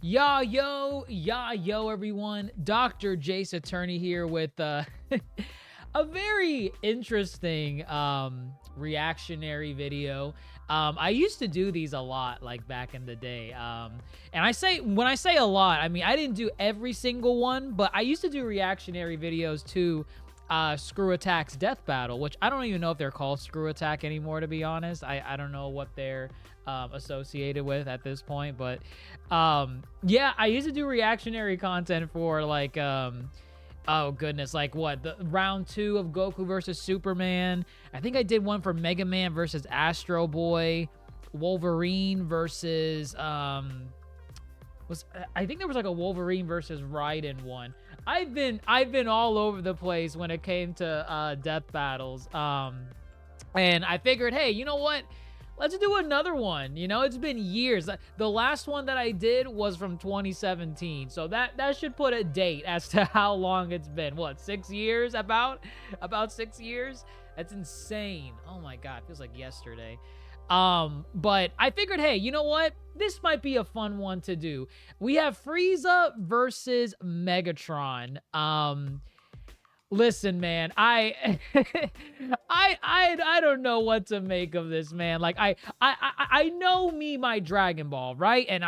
Yo, everyone. DrJaceAttorney here with a very interesting reactionary video. I used to do these a lot, like back in the day. And when I say a lot, I mean I didn't do every single one, but I used to do reactionary videos to Screw Attack's Death Battle, which I don't even know if they're called Screw Attack anymore, to be honest. I don't know what they're associated with at this point, but yeah, I used to do reactionary content for like oh goodness, like what, the round 2 of Goku versus Superman. I think I did one for Mega Man versus Astro Boy, Wolverine versus I think there was like a Wolverine versus Raiden one. I've been all over the place when it came to death battles. And I figured, hey, you know what? Let's do another one. You know, it's been years. The last one that I did was from 2017. So that should put a date as to how long it's been. What, 6 years? About 6 years? That's insane. Oh my God, feels like yesterday. But I figured, hey, you know what? This might be a fun one to do. We have Frieza versus Megatron. Listen, man, I don't know what to make of this, man. Like I know my Dragon Ball, right? And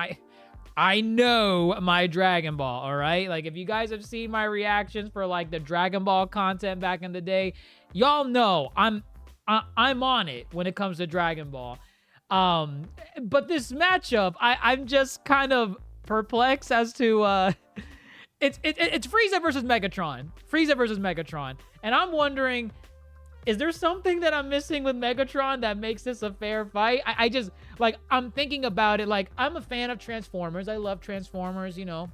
I know my Dragon Ball, all right? Like if you guys have seen my reactions for like the Dragon Ball content back in the day, y'all know I'm on it when it comes to Dragon Ball. But this matchup, I'm just kind of perplexed as to It's Frieza versus Megatron. Frieza versus Megatron. And I'm wondering, is there something that I'm missing with Megatron that makes this a fair fight? I just, like, I'm thinking about it. Like, I'm a fan of Transformers. I love Transformers, you know.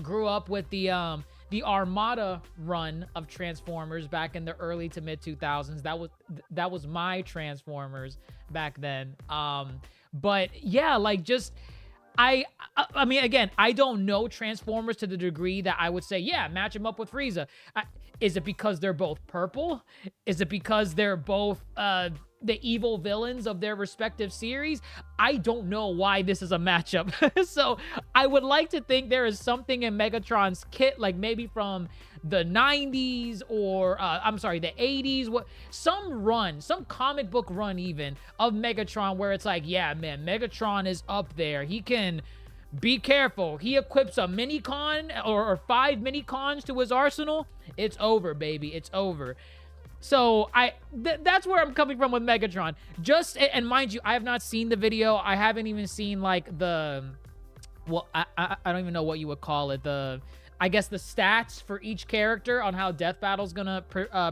Grew up with the Armada run of Transformers back in the early to mid 2000s. That was my Transformers back then. But yeah, like just I mean, again, I don't know Transformers to the degree that I would say, yeah, match him up with Frieza. Is it because they're both purple? Is it because they're both the evil villains of their respective series? I don't know why this is a matchup. So I would like to think there is something in Megatron's kit, like maybe from the 90s or I'm sorry, the 80s, some comic book run even of Megatron where it's like, yeah, man, Megatron is up there. He can, be careful, he equips a mini-con or 5 mini-cons to his arsenal. It's over, baby. It's over. So that's where I'm coming from with Megatron. And mind you, I have not seen the video. I haven't even seen like the, well, I don't even know what you would call it. I guess the stats for each character on how Death Battle's gonna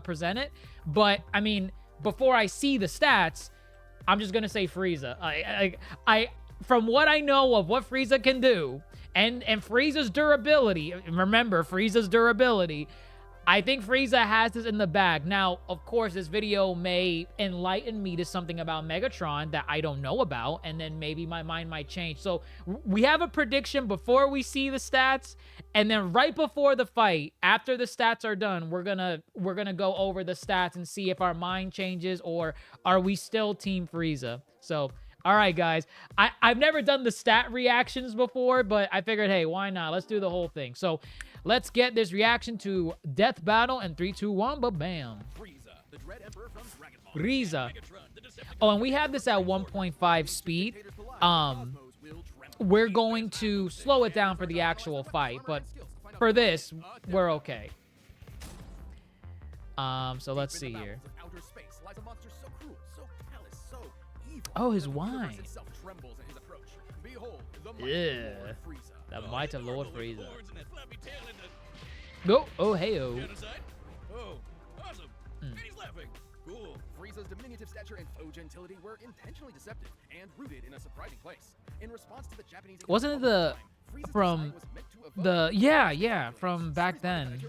present it. But I mean, before I see the stats, I'm just gonna say Frieza. From what I know of what Frieza can do and Frieza's durability, remember Frieza's durability, I think Frieza has this in the bag. Now, of course, this video may enlighten me to something about Megatron that I don't know about, and then maybe my mind might change. So we have a prediction before we see the stats, and then right before the fight, after the stats are done, we're gonna go over the stats and see if our mind changes or are we still Team Frieza. So, all right, guys. I've never done the stat reactions before, but I figured, hey, why not? Let's do the whole thing. So let's get this reaction to Death Battle in 3, 2, 1, ba-bam. Frieza. Oh, and we have this at 1.5 speed. We're going to slow it down for the actual fight, but for this, we're okay. So let's see here. Oh, his wine. Yeah. The might of Lord Frieza. Go. Oh, hey-oh. Oh, awesome. And he's laughing. Cool. Frieza's diminutive stature and faux gentility were intentionally deceptive and rooted in a surprising place. In response to the Japanese... Wasn't it from back then.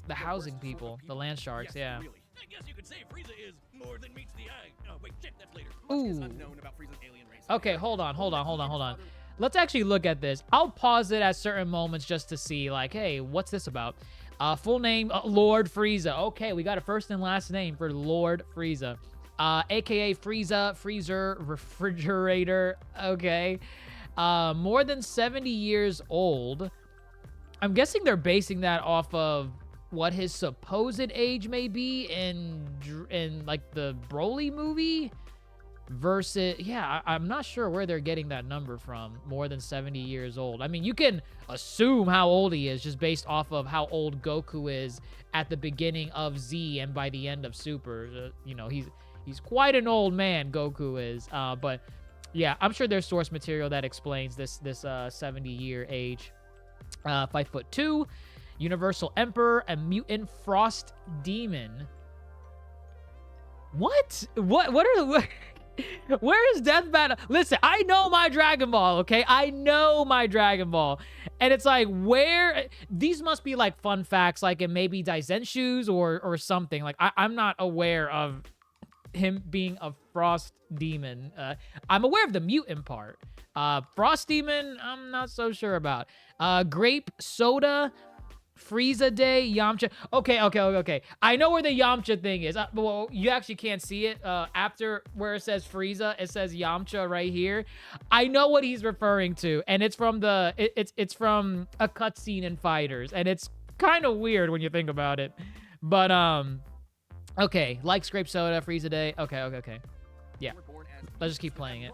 The housing people, the land sharks, yeah. I guess you could say Frieza is more than meets the eye. Oh, wait, shit, that's later. Ooh. Okay, hold on. Let's actually look at this. I'll pause it at certain moments just to see, like, hey, what's this about? Full name, Lord Frieza. Okay, we got a first and last name for Lord Frieza. AKA Frieza, Freezer, Refrigerator. Okay. More than 70 years old. I'm guessing they're basing that off of what his supposed age may be in like the Broly movie versus, yeah, I'm not sure where they're getting that number from. More than 70 years old. I mean, you can assume how old he is just based off of how old Goku is at the beginning of Z and by the end of Super. You know, he's quite an old man, Goku is. But yeah, I'm sure there's source material that explains this 70-year age. 5'2", Universal Emperor, a mutant frost demon. What are the... Where is Death Battle? Listen, I know my Dragon Ball, okay? I know my Dragon Ball. And it's like, where... These must be, like, fun facts, like in maybe Daizenshu's or something. Like, I'm not aware of him being a Frost Demon. I'm aware of the mutant part. Frost Demon, I'm not so sure about. Grape Soda... Frieza Day, Yamcha. Okay. I know where the Yamcha thing is. Well, you actually can't see it. After where it says Frieza, it says Yamcha right here. I know what he's referring to, and it's from it's from a cutscene in Fighters, and it's kind of weird when you think about it. But okay, like Grape Soda, Frieza Day. Okay. Yeah, let's just keep playing it.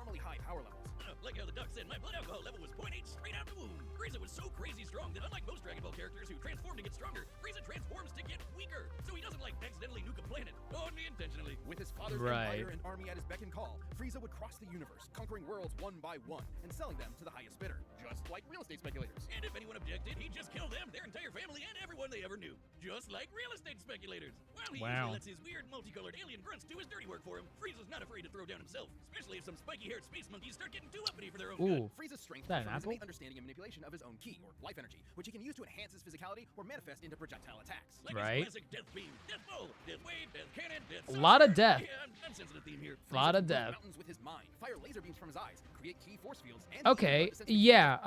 Like how the duck said my blood alcohol level was 0.8 straight out the womb. Frieza was so crazy strong that unlike most Dragon Ball characters who transform to get stronger, Frieza transforms to get weaker. So he doesn't like accidentally nuke a planet, only intentionally. With his father's empire and army at his beck and call, Frieza would cross the universe, conquering worlds one by one and selling them to the highest bidder, just like real estate speculators. And if anyone objected, he'd just kill them, their entire family, and everyone they ever knew, just like real estate speculators. While he usually lets his weird multicolored alien grunts do his dirty work for him, Frieza's not afraid to throw down himself, especially if some spiky-haired space monkeys start getting too uppity for their own good. Frieza's strength comes from his innate understanding and manipulation of his own ki, or life energy, which he can use to enhance his physicality or manifest into projectile attacks. Like his classic death beam, death bow, death wave, death cannon, death a lot of death. Yeah, I'm sensing a theme here. A lot of death. Mountains with his mind, fire laser beams from his eyes, create key force fields, and okay, yeah,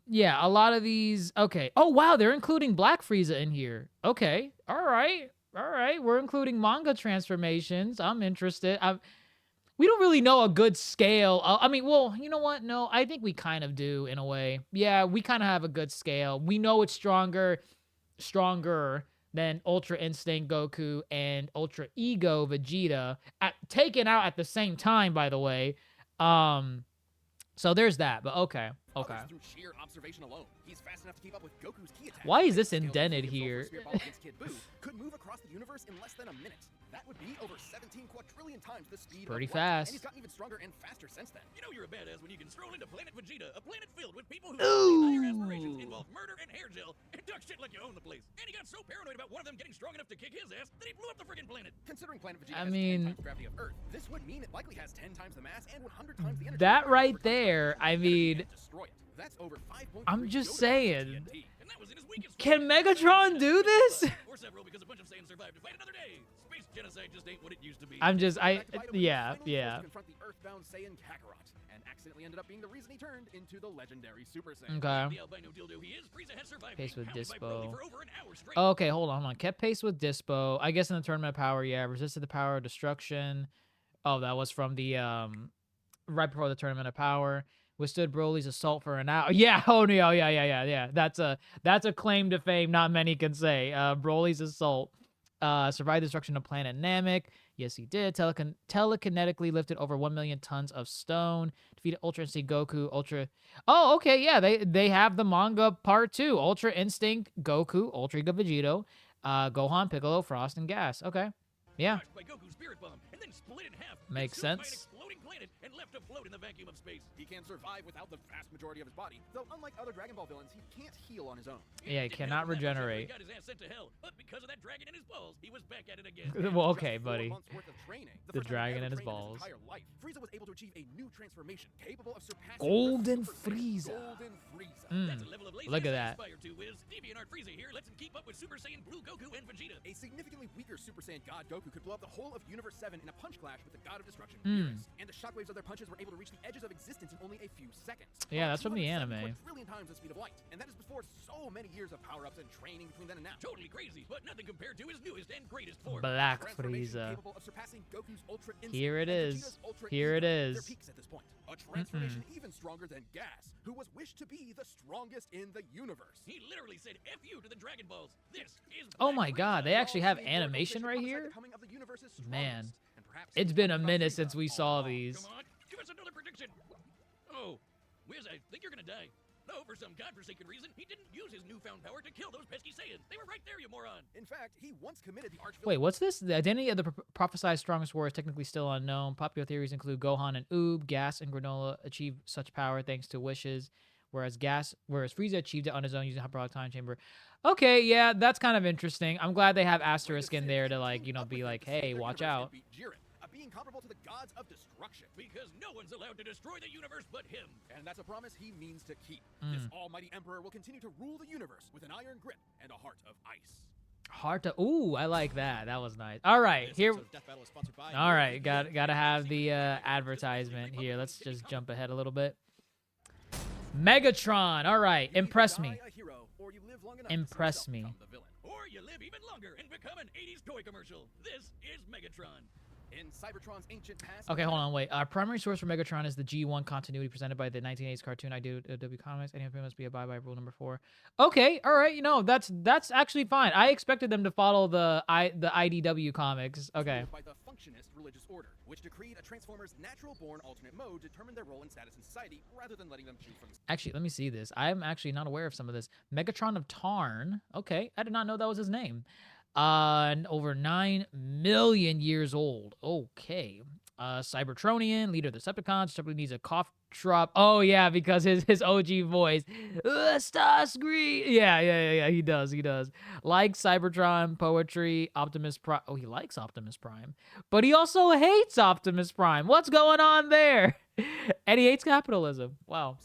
yeah, a lot of these. Okay. Oh wow, they're including Black Frieza in here. Okay, all right. We're including manga transformations. I'm interested. We don't really know a good scale. I mean, well, you know what? No, I think we kind of do in a way. Yeah, we kind of have a good scale. We know it's stronger than Ultra Instinct Goku and Ultra Ego Vegeta, taken out at the same time, by the way. So there's that, but okay. Through sheer observation alone, he's fast enough to keep up with Goku's ki attacks. Why is this indented here? Could move across the universe in less than a minute. That would be over 17 quadrillion times the speed pretty of light. fast. And he's gotten even stronger and faster since then. You know you're a badass when you can stroll into Planet Vegeta, a planet filled with people whose higher aspirations involve murder and hair gel, and talk shit like you own the place. And he got so paranoid about one of them getting strong enough to kick his ass that he blew up the friggin' planet. Considering Planet Vegeta has 10 times the gravity of Earth, this would mean it likely has 10 times the mass and 100 times the energy. That right there, I mean, that's over 5.3 I'm just saying. TNT, and that was in his weakest Can Megatron do this? Or several, because a bunch of Saiyans survived to fight another day. Space genocide just ain't what it used to be. Yeah. Confront the Earthbound Saiyan Kakarot, and accidentally ended up being the reason he turned into the legendary Super Saiyan. Okay. The albino dildo he is, Frieza has survived Pace with being pounded by Broly Dispo. for over an hour straight. Okay, hold on. Kept pace with Dispo. I guess in the Tournament of Power, yeah. Resisted the power of destruction. Oh, that was from the, right before the Tournament of Power. Withstood Broly's assault for an hour. Yeah, oh no, yeah. That's a claim to fame not many can say. Broly's assault. Survived the destruction of planet Namek. Yes, he did. Telekinetically lifted over 1 million tons of stone. Defeated Ultra Instinct Goku. Oh, okay, yeah. They have the manga part 2. Ultra Instinct Goku, Ultra Ego Vegito, Gohan, Piccolo, Frost, and Gas. Okay. Yeah. By Goku's spirit bomb, and then split in half. Makes sense. And left afloat in the vacuum of space. He can survive without the vast majority of his body, though unlike other Dragon Ball villains, he can't heal on his own. Yeah, he cannot regenerate. He got his ass sent to hell, but because of that dragon in his balls, he was back at it again. Well, okay, buddy. Training, the dragon in his balls. Life, Frieza was able to achieve a new transformation capable of surpassing Golden Frieza. Golden Frieza. That's a level of Look at that. DeviantArt Frieza here lets him keep up with Super Saiyan Blue Goku and Vegeta. A significantly weaker Super Saiyan God Goku could blow up the whole of Universe 7 in a punch clash with the God of Destruction, Beerus, and the shockwaves of their punches were able to reach the edges of existence in only a few seconds. Yeah, that's from the anime. Trillion times the speed of light, and that is before so many years of power-ups and training between then and now. Totally crazy, but nothing compared to his newest and greatest form. Black Transformation Frieza. capable of surpassing Goku's Ultra Instinct Here it and is. Vegeta's Ultra Here it Ego, is. their peaks at this point. A transformation even stronger than Gas, who was wished to be the strongest in the universe. He literally said F you to the Dragon Balls. This is Oh Black my God, Frieza. they actually have All made more animation efficient right prophesied here? the coming of the universe's Man, strongest, and perhaps it's he been a talked about minute Frieza since we all saw along. these. Come on, give us another prediction. Oh, Wiz, I think you're gonna die. No, for some godforsaken reason, he didn't use his newfound power to kill those pesky Saiyans. They were right there, you moron. In fact, he once committed the Wait, what's this? The identity of the prophesized strongest warrior is technically still unknown. Popular theories include Gohan and Oob. Gas and Granola achieved such power thanks to wishes, whereas Frieza achieved it on his own using hyperbolic time chamber. Okay, yeah, that's kind of interesting. I'm glad they have Asterisk in there to, like, you know, be like, hey, watch out. A being comparable to the gods of destruction. Because no one's allowed to destroy the universe but him. And that's a promise he means to keep. This almighty emperor will continue to rule the universe with an iron grip and a heart of ice. Heart to ooh, I like that. That was nice. All right, here. All right, gotta have the advertisement here. Let's just jump ahead a little bit. Megatron. All right, impress me. Impress me. Or you live even longer and become an 80s toy commercial. This is Megatron. In Cybertron's ancient past. Okay, hold on, wait. Our primary source for Megatron is the G1 continuity presented by the 1980s cartoon IDW Comics. Any of them must be abide by rule number 4. Okay, all right. You know, that's actually fine. I expected them to follow the IDW comics. Okay. By the Functionist religious order, which decreed a Transformer's natural-born alternate mode determined their role and status in society, rather than letting them choose from. Actually, let me see this. I'm actually not aware of some of this. Megatron of Tarn. Okay, I did not know that was his name. Over 9 million years old. Okay. Cybertronian, leader of the Decepticons. Simply needs a cough drop. Oh yeah, because his OG voice. Starscream. Yeah. He does. Likes Cybertron poetry. Optimus Prime. Oh, he likes Optimus Prime, but he also hates Optimus Prime. What's going on there? And he hates capitalism. Wow.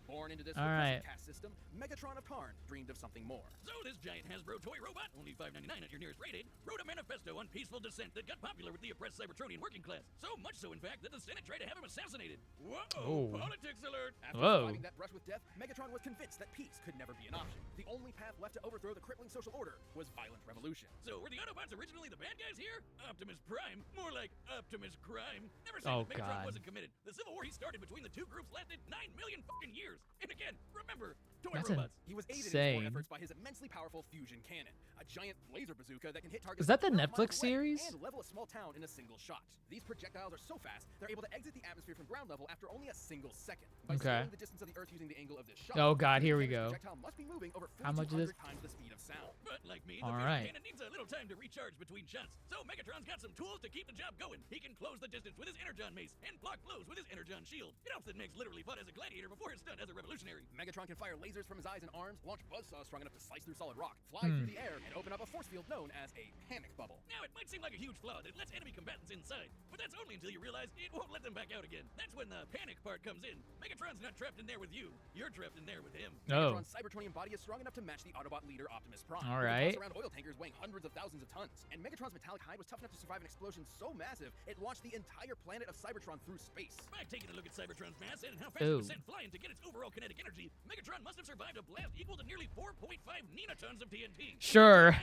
Born into this all right. caste system, Megatron of Tarn dreamed of something more. So this giant Hasbro toy robot, only $5.99 at your nearest Rite Aid, wrote a manifesto on peaceful dissent that got popular with the oppressed Cybertronian working class. So much so, in fact, that the Senate tried to have him assassinated. Whoa, politics alert. After surviving that brush with death, Megatron was convinced that peace could never be an option. The only path left to overthrow the crippling social order was violent revolution. So were the Autobots originally the bad guys here? Optimus Prime, more like Optimus Crime. Never saying that Megatron wasn't committed. The civil war he started between the two groups lasted 9 million fucking years. And again, remember, toy robots. He was aided in his war efforts by his immensely powerful fusion cannon, a giant laser bazooka that can hit targets. Is that the Netflix series? And level a small town in a single shot. These projectiles are so fast they're able to exit the atmosphere from ground level after only a single second. By slowing the distance of the Earth using the angle of this shot. Oh God, here we go. Projectile must be moving over how much is this? times the speed of sound. But like me, the cannon needs a little time to recharge between shots. So Megatron's got some tools to keep the job going. He can close the distance with his Energon mace and block blows with his Energon shield. It helps that Megs literally fought as a gladiator before his stunt as a revolutionary. Megatron can fire lasers from his eyes and arms, launch buzzsaws strong enough to slice through solid rock, fly through the air, and open up a force field known as a panic bubble. Now, it might seem like a huge flaw that lets enemy combatants inside, but that's only until you realize it won't let them back out again. That's when the panic part comes in. Megatron's not trapped in there with you. You're trapped in there with him. Megatron's Cybertronian body is strong enough to match the Autobot leader Optimus Prime. All right. Around oil tankers weighing hundreds of thousands of tons. And Megatron's metallic hide was tough enough to survive an explosion so massive, it launched the entire planet of Cybertron through space. By taking a look at Cybertron's mass and how fast it was sent flying to get its overall kinetic energy, Megatron must have survived a blast equal to nearly 4.5 nenatons of TNT. Sure.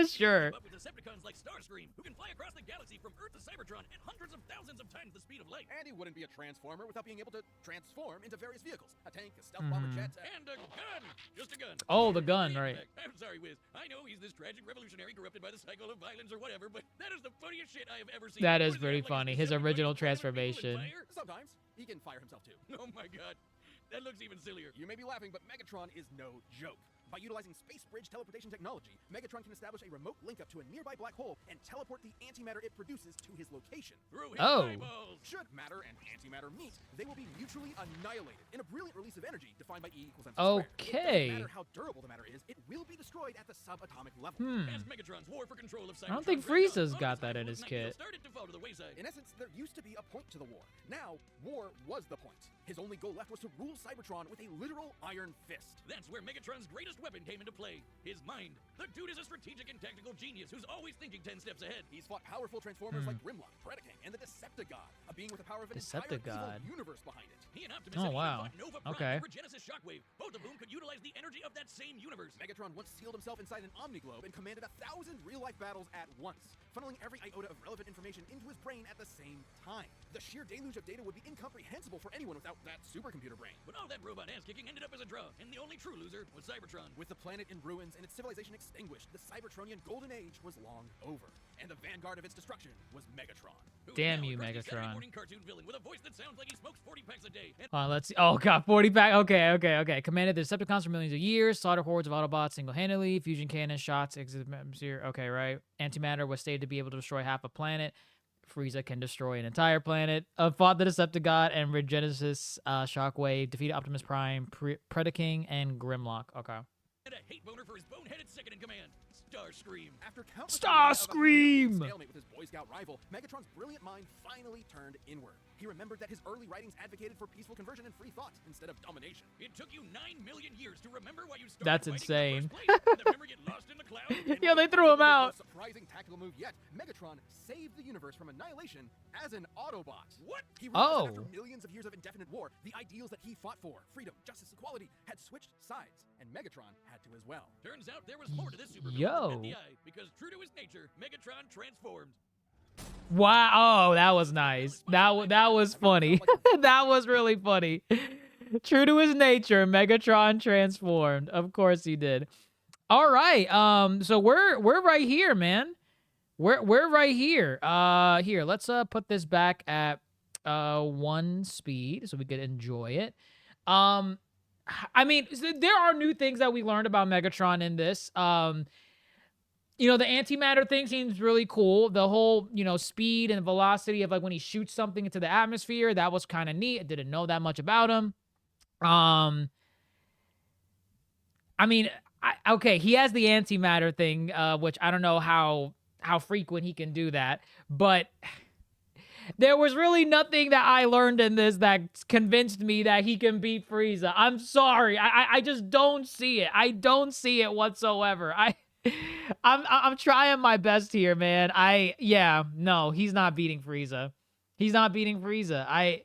Sure. Up with Decepticons like Starscream, who can fly across the galaxy from Earth to Cybertron at hundreds of thousands of times the speed of light. And he wouldn't be a Transformer without being able to transform into various vehicles. A tank, a stealth bomber jet, and a gun. Just a gun. Oh, the gun, right. I'm sorry, Wiz. I know he's this tragic revolutionary corrupted by the cycle of violence or whatever, but that is the funniest shit I have ever seen. That is pretty funny. His original transformation. Sometimes he can fire himself too. Oh my God. That looks even sillier. You may be laughing, but Megatron is no joke. By utilizing space bridge teleportation technology, Megatron can establish a remote link up to a nearby black hole and teleport the antimatter it produces to his location. Through his eyeballs. Should matter and antimatter meet, they will be mutually annihilated in a brilliant release of energy defined by E equals mc squared. It doesn't matter how durable the matter is, it will be destroyed at the subatomic level. As Megatron's war for control of Cybertron, I don't think Frieza's got that in his kit. Started to fall to the wayside. In essence, there used to be a point to the war. Now, war was the point. His only goal left was to rule Cybertron with a literal iron fist. That's where Megatron's greatest weapon came into play. His mind. The dude is a strategic and tactical genius who's always thinking 10 steps ahead. He's fought powerful Transformers like Grimlock, Predaking, and the Decepticon, a being with the power of an entire evil universe behind it. He and Optimus have fought Nova Prime over Genesis Shockwave, both both of whom could utilize the energy of that same universe. Megatron once sealed himself inside an Omniglobe and commanded 1,000 real-life battles at once, funneling every iota of relevant information into his brain at the same time. The sheer deluge of data would be incomprehensible for anyone without that supercomputer brain. But all that robot ass-kicking ended up as a draw, and the only true loser was Cybertron. With the planet in ruins and its civilization extinguished, the Cybertronian Golden Age was long over, and the vanguard of its destruction was Megatron. Damn Now you, a crusty Saturday Megatron. morning cartoon villain with a voice that sounds like he smokes 40 packs a day. And Let's see. Oh god, 40 pack. Okay. Commanded the Decepticons for millions of years. Slaughtered hordes of Autobots single-handedly. Fusion cannon shots. Okay, right. Antimatter was stated to be able to destroy half a planet. Frieza can destroy an entire planet. Fought the Decepticon and Regenesis Shockwave. Defeated Optimus Prime, Predaking, and Grimlock. Okay. a hate boner for his boneheaded second in command, Starscream. After countless Starscream! stalemate with his Boy Scout rival, Megatron's brilliant mind finally turned inward. He remembered that his early writings advocated for peaceful conversion and free thought instead of domination. It took you 9 million years to remember why you started That's fighting in insane. the first place. Did the memory get lost in the cloud? Yeah, they threw him out. Most surprising tactical move yet, Megatron saved the universe from annihilation as an Autobot. What? He realized Oh. that after millions of years of indefinite war, the ideals that he fought for, freedom, justice, equality, had switched sides, and Megatron had to as well. Turns out there was more to this supervillain Yo. than met the eye, because true to his nature, Megatron transformed. Wow. Oh, that was nice. That was funny. That was really funny. True to his nature, Megatron transformed. Of course he did. All right. So we're right here, man. We're right here. Here, let's put this back at 1 speed so we could enjoy it. I mean, there are new things that we learned about Megatron in this. You know, the antimatter thing seems really cool. The whole, you know, speed and velocity of like when he shoots something into the atmosphere, that was kind of neat. I didn't know that much about him. I mean, okay, he has the antimatter thing, which I don't know how frequent he can do that, but there was really nothing that I learned in this that convinced me that he can beat Frieza. I'm sorry. I just don't see it. I don't see it whatsoever. I'm trying my best here, man. No, he's not beating Frieza. He's not beating Frieza.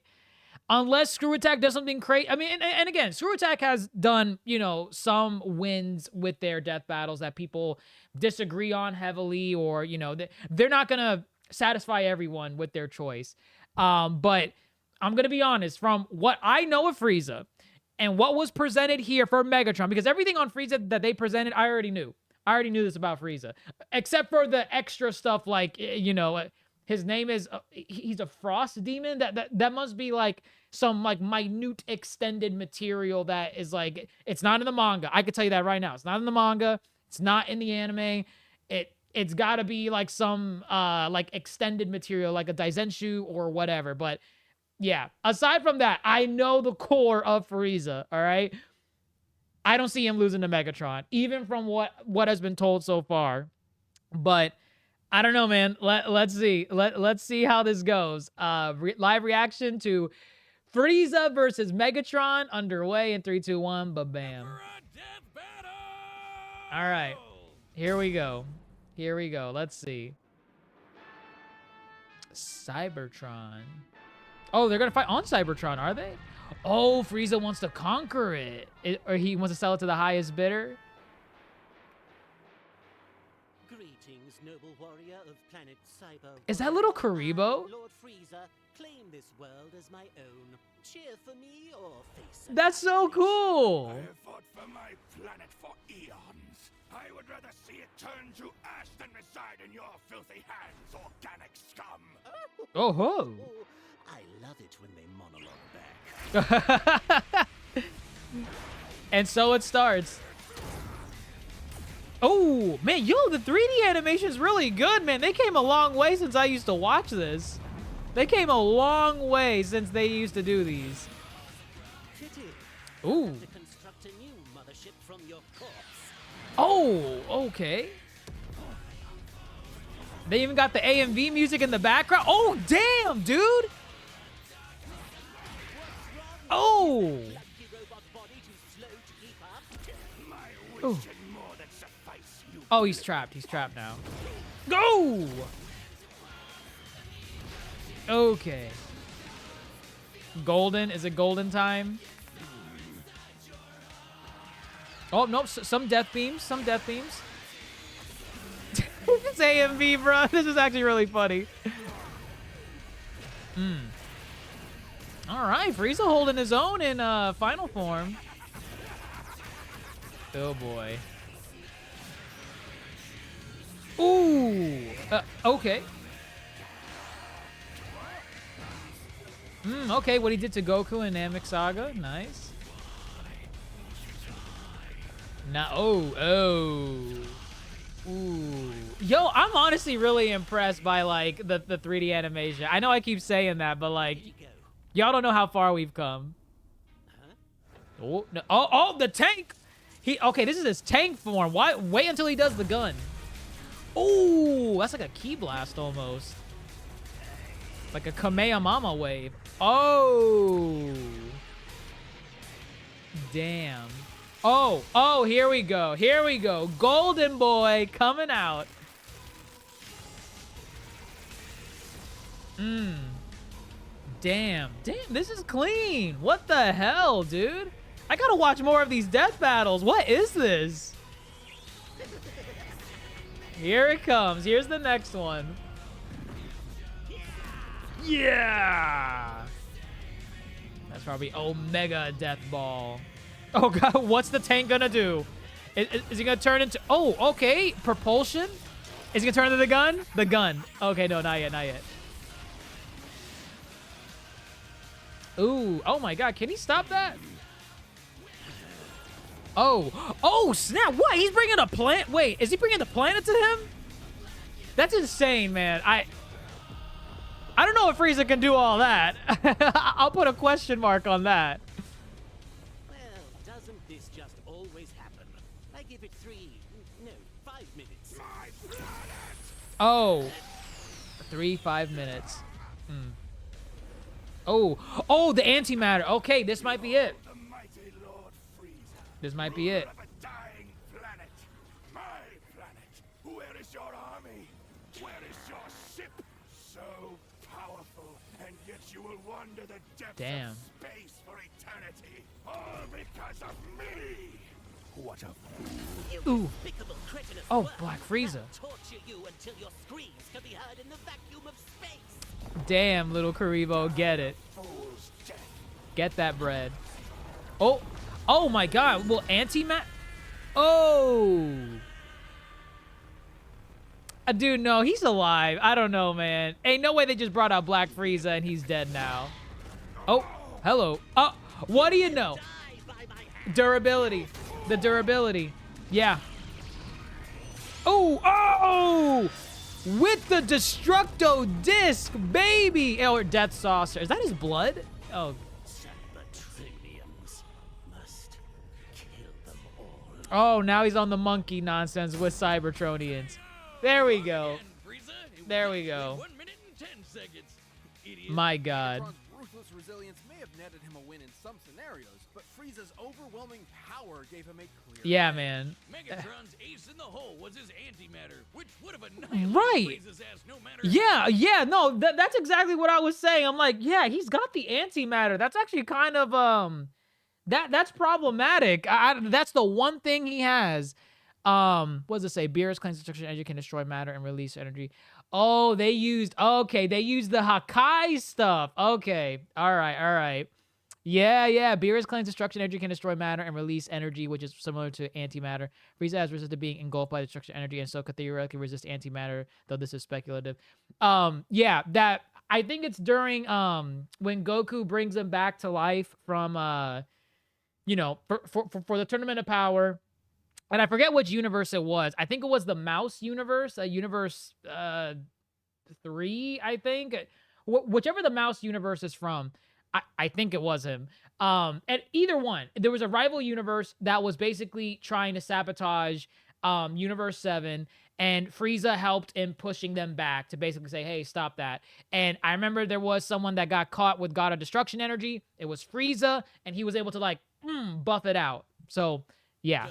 Unless Screw Attack does something crazy. I mean, and again, Screw Attack has done, you know, some wins with their death battles that people disagree on heavily, or, you know, they're not going to satisfy everyone with their choice. But I'm going to be honest, from what I know of Frieza and what was presented here for Megatron, because everything on Frieza that they presented, I already knew. I already knew this about Frieza, except for the extra stuff like, you know, his name is, he's a frost demon. That must be like some like minute extended material that is like, it's not in the manga. I could tell you that right now. It's not in the manga. It's not in the anime. It's got to be like some like extended material, like a Daizenshu or whatever. But yeah, aside from that, I know the core of Frieza, all right? I don't see him losing to Megatron, even from what has been told so far. But I don't know, man. Let's see. Let's see how this goes. Live reaction to Frieza versus Megatron underway in 3, 2, 1. Ba-bam. For a death battle! All right. Here we go. Here we go. Let's see. Cybertron. Oh, they're going to fight on Cybertron, are they? Oh, Frieza wants to conquer it. Or he wants to sell it to the highest bidder. Greetings, noble warrior of planet Cyber. Is that little Karibo? Lord Frieza, claim this world as my own. Cheer for me or face it. That's so cool. I have fought for my planet for eons. I would rather see it turn to ash than reside in your filthy hands, organic scum. Oh, ho. I love it when they monologue back. And so it starts. Oh, man, yo, the 3D animation is really good, man. They came a long way since I used to watch this. They came a long way since they used to do these. Pity. Ooh. To construct a new mothership from your corpse. Oh, okay. They even got the AMV music in the background. Oh, damn, dude. Oh. Lucky robot body too slow to keep up. My wish and more than suffice you. Oh, he's trapped. He's trapped now. Go! Okay. Golden. Is it golden time? Oh, nope. Some death beams. Some death beams. It's AMV, bro. This is actually really funny. All right. Frieza holding his own in final form. Oh, boy. Ooh. Okay. Okay, what he did to Goku in Namek Saga. Nice. Ooh. Yo, I'm honestly really impressed by, like, the 3D animation. I know I keep saying that, but, like, y'all don't know how far we've come. Oh, no. Oh, the tank! Okay, this is his tank form. Why? Wait until he does the gun. Ooh, that's like a Ki Blast almost. Like a Kamehameha wave. Oh. Damn. Oh, here we go. Here we go. Golden Boy coming out. Damn, this is clean. What the hell, dude? I gotta watch more of these death battles. What is this? Here it comes. Here's the next one. Yeah! That's probably Omega Death Ball. Oh, God. What's the tank gonna do? Is he gonna turn into... Oh, okay. Propulsion? Is he gonna turn into the gun? The gun. Okay, no, not yet, not yet. Ooh. Oh, my God. Can he stop that? Oh, snap. What? He's bringing a planet? Wait, is he bringing the planet to him? That's insane, man. I don't know if Frieza can do all that. I'll put a question mark on that. Well, doesn't this just always happen? I give it 5 minutes. My planet! Oh. 5 minutes. Oh, the antimatter. Okay, this might be it. The mighty Lord Frieza. This might be it. Of a dying planet. My planet. Where is your army? Where is your ship? So powerful, and yet you will wander the depths of space for eternity. All because of me. What a Ooh. Despicable cretin of Oh, work. Black Frieza. I'll torture you until your screams can be heard in the vacuum of space. Damn, little Karibo, get it. fool's death. Get that bread. Oh my God. Well, anti-mat. Oh. Dude, no, he's alive. I don't know, man. Ain't no way they just brought out Black Frieza and he's dead now. Oh, hello. Oh, what do you know? Durability. The durability. Yeah. Oh. With the Destructo Disc, baby. Or Death Saucer. Is that his blood? Oh. Must kill them all. Oh, now he's on the monkey nonsense with Cybertronians. There we go. There we go. 1 minute and 10 seconds. Idiot. My God. Megatron's ruthless resilience may have netted him a win in some scenarios, but Frieza's overwhelming power gave him a clear Yeah, edge. man. Megatron's ace in the hole was his antimatter, which would have annihilated Right. Frieza's ass no matter. Yeah, no, that's exactly what I was saying. I'm like, yeah, he's got the antimatter. That's actually kind of, that's problematic. That's the one thing he has. What does it say? Beerus claims destruction energy can destroy matter and release energy. Oh, they used the Hakai stuff. Okay, all right. Yeah. Beerus claims destruction energy can destroy matter and release energy, which is similar to antimatter. Frieza has resisted being engulfed by destruction energy and so could theoretically resist antimatter, though this is speculative. Yeah, that I think it's during when Goku brings him back to life from for the Tournament of Power. And I forget which universe it was. I think it was the Mouse universe, universe 3, I think. Whichever the Mouse universe is from, I think it was him. And either one, there was a rival universe that was basically trying to sabotage Universe 7, and Frieza helped in pushing them back to basically say, hey, stop that. And I remember there was someone that got caught with God of Destruction energy. It was Frieza, and he was able to, like, buff it out. So... yeah,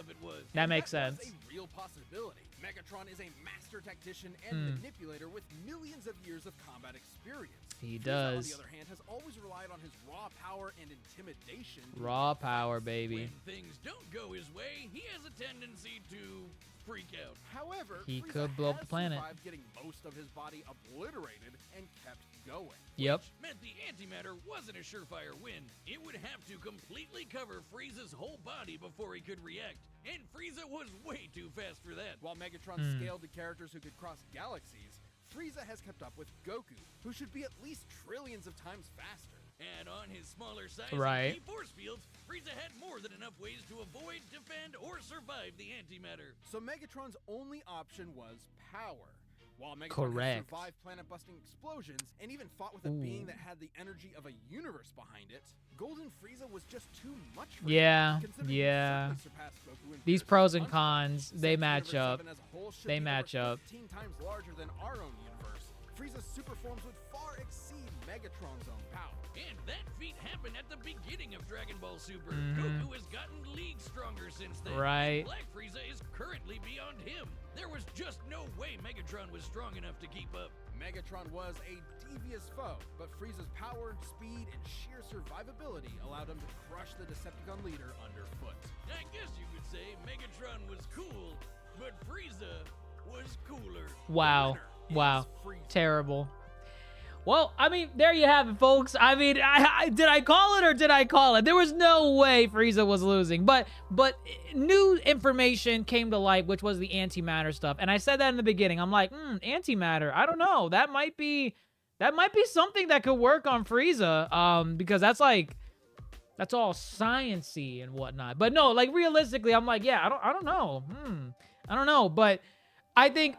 that makes sense. That's a real possibility. Megatron is a master tactician and manipulator with millions of years of combat experience. He Frieza, does. on the other hand, has always relied on his raw power and intimidation. Raw power, baby. When things don't go his way, he has a tendency to freak out. However, He Frieza could blow up has the planet. survived getting most of his body obliterated and kept going. Yep. Meant the antimatter wasn't a surefire win. It would have to completely cover Frieza's whole body before he could react. And Frieza was way too fast for that. While Megatron scaled to characters who could cross galaxies, Frieza has kept up with Goku, who should be at least trillions of times faster. And on his smaller size Right. and force fields, Frieza had more than enough ways to avoid, defend, or survive the antimatter. So Megatron's only option was power. While Megatron Correct. has survived planet-busting explosions and even fought with a being that had the energy of a universe behind it, Golden Frieza was just too much for Yeah, him, considering he yeah. certainly surpassed Goku in These fierce pros and punch. cons, they Since match Universe up. 7 as a whole should They be match over up. 15 times larger than our own universe, Frieza's super forms would far exceed Megatron's own power. And that feat happened at the beginning of Dragon Ball Super. Mhm. Goku has gotten leagues stronger since then. Right. Black Frieza is currently beyond him. There was just no way Megatron was strong enough to keep up. Megatron was a devious foe, but Frieza's power, speed, and sheer survivability allowed him to crush the Decepticon leader underfoot. I guess you could say Megatron was cool, but Frieza was cooler. Wow. Winner Wow. is Frieza. Terrible. Well, I mean, there you have it, folks. I mean, did I call it or did I call it? There was no way Frieza was losing, but new information came to light, which was the antimatter stuff. And I said that in the beginning. I'm like, antimatter. I don't know. That might be something that could work on Frieza. Because that's all sciencey and whatnot. But no, like realistically, I'm like, yeah, I don't know. I don't know, but I think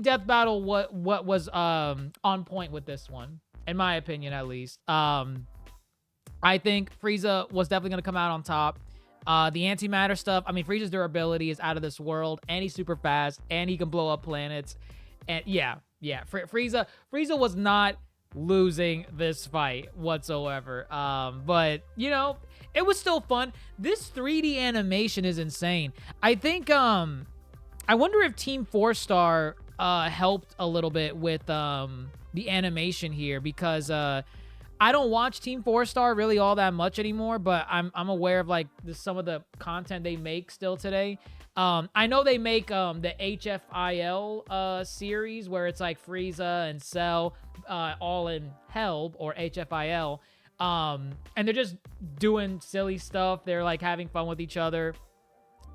Death Battle what was on point with this one, in my opinion at least. I think Frieza was definitely gonna come out on top. The antimatter stuff, I mean, Frieza's durability is out of this world, and he's super fast, and he can blow up planets. And yeah, Frieza was not losing this fight whatsoever. But you know, it was still fun. This 3D animation is insane. I think I wonder if Team 4-Star helped a little bit with the animation here, because I don't watch Team 4-Star really all that much anymore, but I'm aware of like some of the content they make still today. I know they make the HFIL series where it's like Frieza and Cell all in Hell, or HFIL, and they're just doing silly stuff. They're like having fun with each other,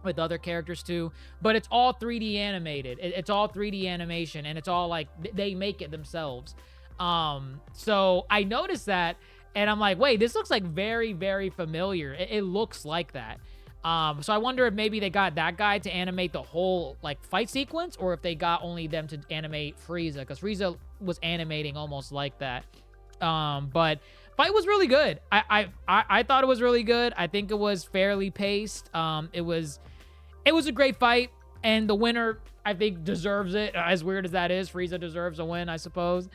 with other characters too, but it's all 3D animated. It's all 3D animation, and it's all like they make it themselves. So I noticed that, and I'm like, wait, this looks like very, very familiar. It looks like that. So I wonder if maybe they got that guy to animate the whole like fight sequence, or if they got only them to animate Frieza, because Frieza was animating almost like that. But fight was really good. I thought it was really good. I think it was fairly paced. It was a great fight, and the winner, I think, deserves it. As weird as that is, Frieza deserves a win, I suppose.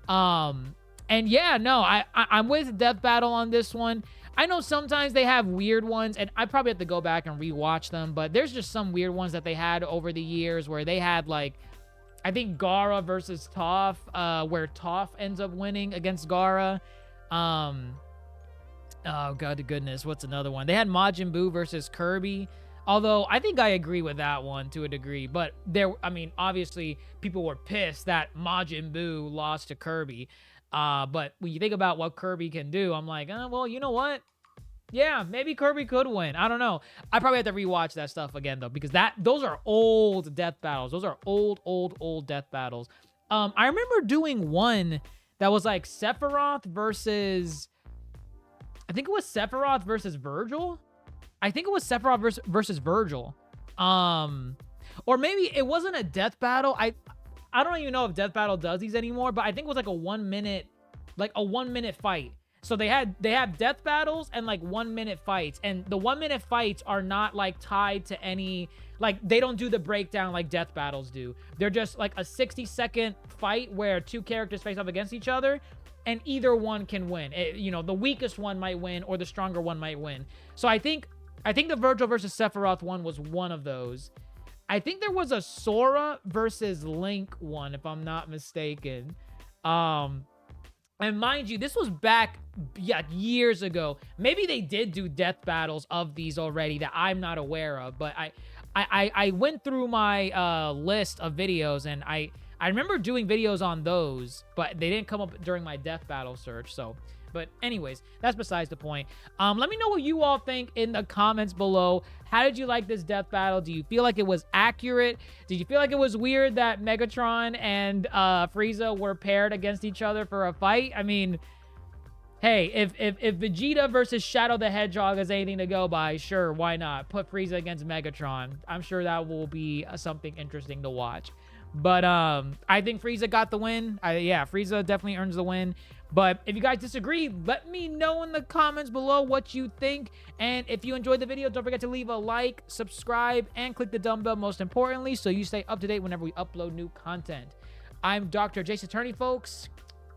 And yeah, no, I'm with Death Battle on this one. I know sometimes they have weird ones, and I probably have to go back and rewatch them, but there's just some weird ones that they had over the years where they had, like, I think Gaara versus Toph, where Toph ends up winning against Gaara. Oh, God to goodness, what's another one? They had Majin Buu versus Kirby. Although, I think I agree with that one to a degree. But I mean, obviously, people were pissed that Majin Buu lost to Kirby. But when you think about what Kirby can do, I'm like, well, you know what? Yeah, maybe Kirby could win. I don't know. I probably have to rewatch that stuff again, though, because those are old death battles. Those are old death battles. I remember doing one that was like Sephiroth versus... I think it was Sephiroth versus Virgil. I think it was Sephiroth versus Virgil. Or maybe it wasn't a death battle. I don't even know if Death Battle does these anymore, but I think it was like a 1 minute fight. So they have death battles and like 1 minute fights, and the 1 minute fights are not like tied to any, like they don't do the breakdown like death battles do. They're just like a 60-second fight where two characters face off against each other, and either one can win. The weakest one might win, or the stronger one might win. So I think the Virgil versus Sephiroth one was one of those. I think there was a Sora versus Link one, if I'm not mistaken. And mind you, this was back, years ago. Maybe they did do death battles of these already that I'm not aware of. But I went through my list of videos, and I remember doing videos on those, but they didn't come up during my death battle search. So, but anyways, that's besides the point. Let me know what you all think in the comments below. How did you like this death battle? Do you feel like it was accurate? Did you feel like it was weird that Megatron and Frieza were paired against each other for a fight? I mean, hey, if Vegeta versus Shadow the Hedgehog is anything to go by, sure, why not? Put Frieza against Megatron. I'm sure that will be something interesting to watch. But I think Frieza got the win. Yeah, Frieza definitely earns the win. But if you guys disagree, let me know in the comments below what you think. And if you enjoyed the video, don't forget to leave a like, subscribe, and click the dumbbell most importantly, so you stay up to date whenever we upload new content. I'm DrJaceAttorney, folks.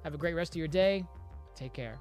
Have a great rest of your day. Take care.